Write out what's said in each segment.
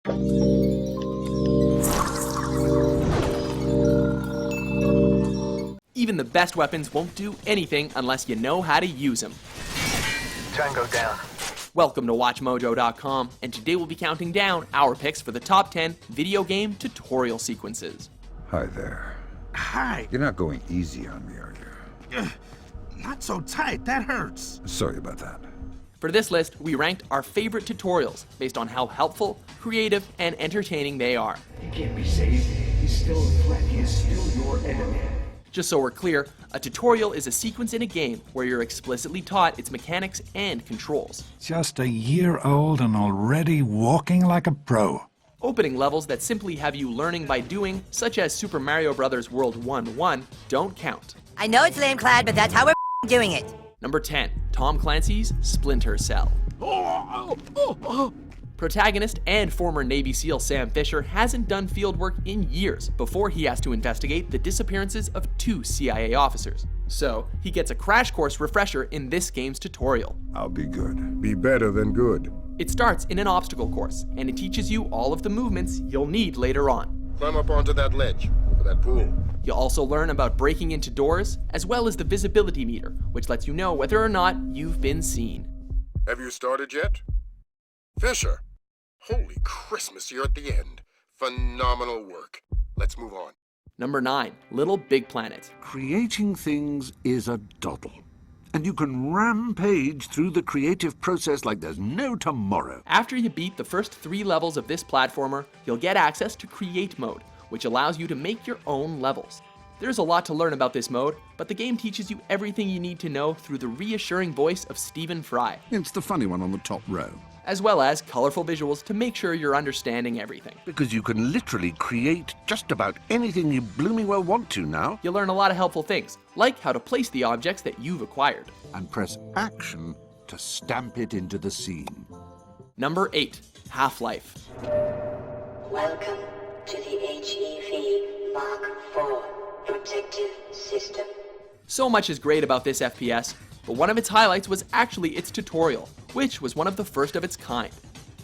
Even the best weapons won't do anything unless you know how to use them. Tango down. Welcome to WatchMojo.com, and today we'll be counting down our picks for the top 10 video game tutorial sequences. Hi there. Hi. You're not going easy on me, are you? Not so tight, that hurts. Sorry about that. For this list, we ranked our favorite tutorials based on how helpful, creative, and entertaining they are. He can't be saved. He's still a threat. He is still your enemy. Just so we're clear, a tutorial is a sequence in a game where you're explicitly taught its mechanics and controls. Just a year old and already walking like a pro. Opening levels that simply have you learning by doing, such as Super Mario Bros. World 1-1, don't count. I know it's lame-clad, but that's how we're doing it. Number 10, Tom Clancy's Splinter Cell. Protagonist and former Navy SEAL Sam Fisher hasn't done field work in years before he has to investigate the disappearances of 2 CIA officers. So, he gets a crash course refresher in this game's tutorial. I'll be good. Be better than good. It starts in an obstacle course, and it teaches you all of the movements you'll need later on. Climb up onto that ledge, or that pool. You'll also learn about breaking into doors, as well as the visibility meter, which lets you know whether or not you've been seen. Have you started yet? Fisher! Holy Christmas, you're at the end. Phenomenal work. Let's move on. Number 9, Little Big Planet. Creating things is a doddle. And you can rampage through the creative process like there's no tomorrow. After you beat the first 3 levels of this platformer, you'll get access to Create Mode, which allows you to make your own levels. There's a lot to learn about this mode, but the game teaches you everything you need to know through the reassuring voice of Stephen Fry, It's the funny one on the top row. as well as colorful visuals to make sure you're understanding everything. Because you can literally create just about anything you blooming well want to now. You'll learn a lot of helpful things, like how to place the objects that you've acquired. And press action to stamp it into the scene. Number 8, Half-Life. Welcome to the HEV Mark IV protective system. So much is great about this FPS, but one of its highlights was actually its tutorial, which was one of the first of its kind.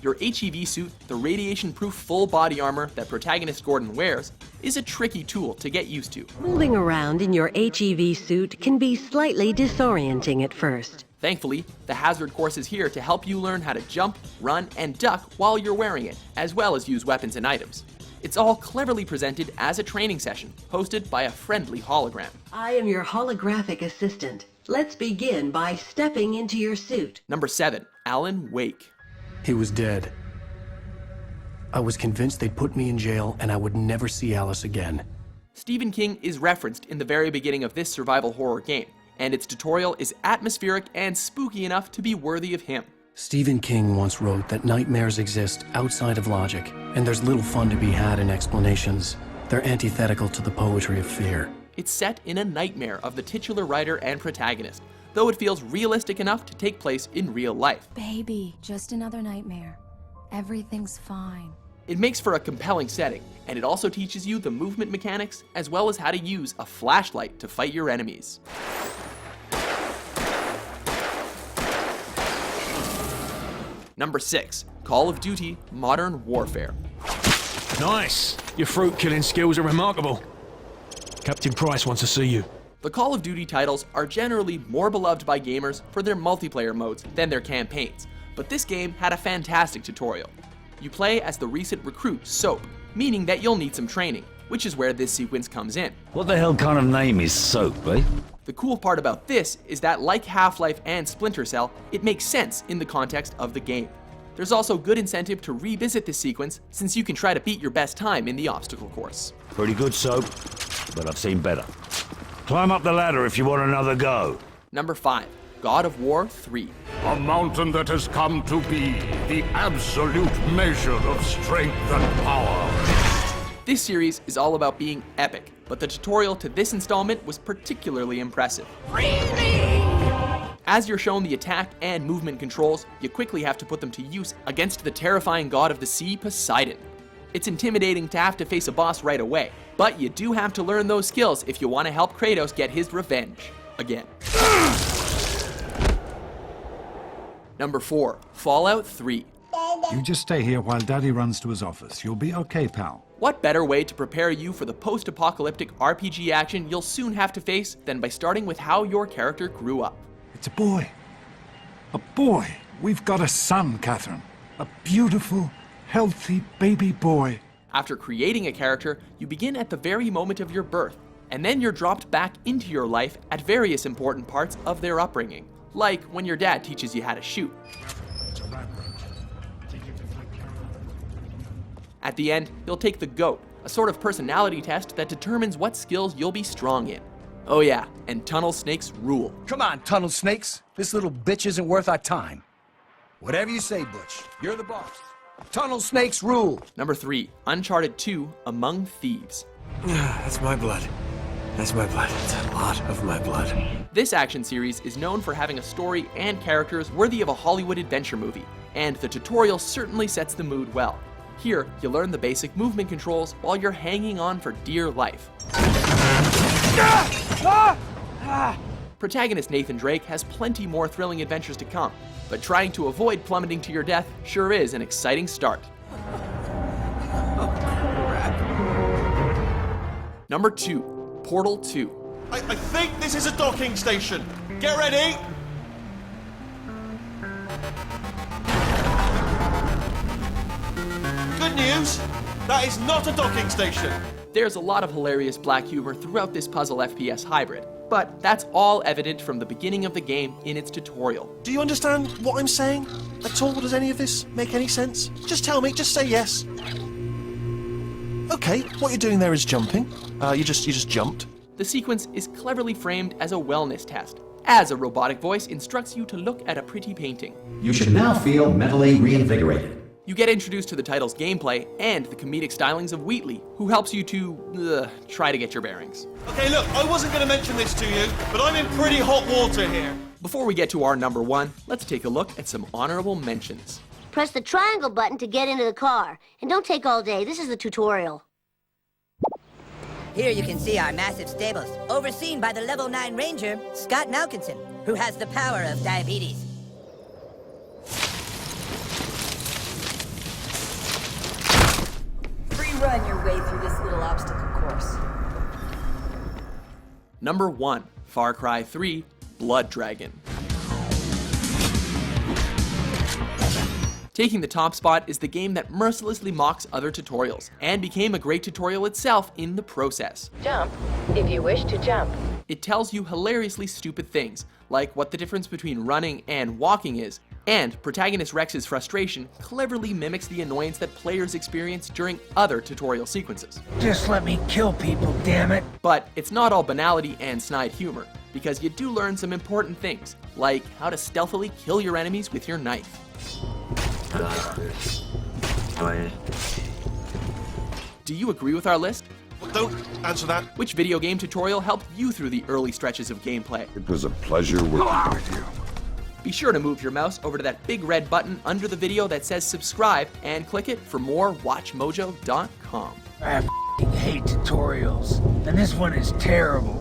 Your HEV suit, the radiation-proof full body armor that protagonist Gordon wears, is a tricky tool to get used to. Moving around in your HEV suit can be slightly disorienting at first. Thankfully, the hazard course is here to help you learn how to jump, run, and duck while you're wearing it, as well as use weapons and items. It's all cleverly presented as a training session, hosted by a friendly hologram. I am your holographic assistant. Let's begin by stepping into your suit. Number 7, Alan Wake. He was dead. I was convinced they'd put me in jail and I would never see Alice again. Stephen King is referenced in the very beginning of this survival horror game, and its tutorial is atmospheric and spooky enough to be worthy of him. Stephen King once wrote that nightmares exist outside of logic, and there's little fun to be had in explanations. They're antithetical to the poetry of fear. It's set in a nightmare of the titular writer and protagonist, though it feels realistic enough to take place in real life. Baby, just another nightmare. Everything's fine. It makes for a compelling setting, and it also teaches you the movement mechanics as well as how to use a flashlight to fight your enemies. Number 6, Call of Duty Modern Warfare. Nice! Your fruit-killing skills are remarkable. Captain Price wants to see you. The Call of Duty titles are generally more beloved by gamers for their multiplayer modes than their campaigns, but this game had a fantastic tutorial. You play as the recent recruit, Soap, meaning that you'll need some training, which is where this sequence comes in. What the hell kind of name is Soap, eh? The cool part about this is that, like Half-Life and Splinter Cell, it makes sense in the context of the game. There's also good incentive to revisit this sequence, since you can try to beat your best time in the obstacle course. Pretty good, Soap, but I've seen better. Climb up the ladder if you want another go. Number 5, God of War 3. A mountain that has come to be the absolute measure of strength and power. This series is all about being epic, but the tutorial to this installment was particularly impressive. As you're shown the attack and movement controls, you quickly have to put them to use against the terrifying god of the sea, Poseidon. It's intimidating to have to face a boss right away, but you do have to learn those skills if you want to help Kratos get his revenge. Again. Number 4, Fallout 3. You just stay here while Daddy runs to his office. You'll be okay, pal. What better way to prepare you for the post-apocalyptic RPG action you'll soon have to face than by starting with how your character grew up? It's a boy. A boy. We've got a son, Catherine. A beautiful, healthy baby boy. After creating a character, you begin at the very moment of your birth, and then you're dropped back into your life at various important parts of their upbringing, like when your dad teaches you how to shoot. At the end, you'll take the GOAT, a sort of personality test that determines what skills you'll be strong in. Oh yeah, and tunnel snakes rule. Come on, tunnel snakes. This little bitch isn't worth our time. Whatever you say, Butch. You're the boss. Tunnel snakes rule. Number 3, Uncharted 2, Among Thieves. That's my blood. That's my blood. It's a lot of my blood. This action series is known for having a story and characters worthy of a Hollywood adventure movie, and the tutorial certainly sets the mood well. Here, you learn the basic movement controls while you're hanging on for dear life. Protagonist Nathan Drake has plenty more thrilling adventures to come, but trying to avoid plummeting to your death sure is an exciting start. Number 2, Portal 2. I think this is a docking station. Get ready! Good news, that is not a docking station. There's a lot of hilarious black humor throughout this puzzle FPS hybrid, but that's all evident from the beginning of the game in its tutorial. Do you understand what I'm saying? At all, does any of this make any sense? Just tell me, just say yes. Okay, what you're doing there is jumping. You just jumped. The sequence is cleverly framed as a wellness test, as a robotic voice instructs you to look at a pretty painting. You should now feel mentally reinvigorated. You get introduced to the title's gameplay and the comedic stylings of Wheatley, who helps you to try to get your bearings. Okay, look, I wasn't going to mention this to you, but I'm in pretty hot water here. Before we get to our number 1, let's take a look at some honorable mentions. Press the triangle button to get into the car. And don't take all day, this is the tutorial. Here you can see our massive stables, overseen by the level 9 ranger, Scott Malkinson, who has the power of diabetes. Run your way through this little obstacle course. Number 1, Far Cry 3, Blood Dragon. Taking the top spot is the game that mercilessly mocks other tutorials, and became a great tutorial itself in the process. Jump, if you wish to jump. It tells you hilariously stupid things, like what the difference between running and walking is, and protagonist Rex's frustration cleverly mimics the annoyance that players experience during other tutorial sequences. Just let me kill people, damn it. But it's not all banality and snide humor, because you do learn some important things, like how to stealthily kill your enemies with your knife. Do you agree with our list? Don't answer that. Which video game tutorial helped you through the early stretches of gameplay? It was a pleasure working with you. Be sure to move your mouse over to that big red button under the video that says subscribe and click it for more WatchMojo.com. I hate tutorials, and this one is terrible.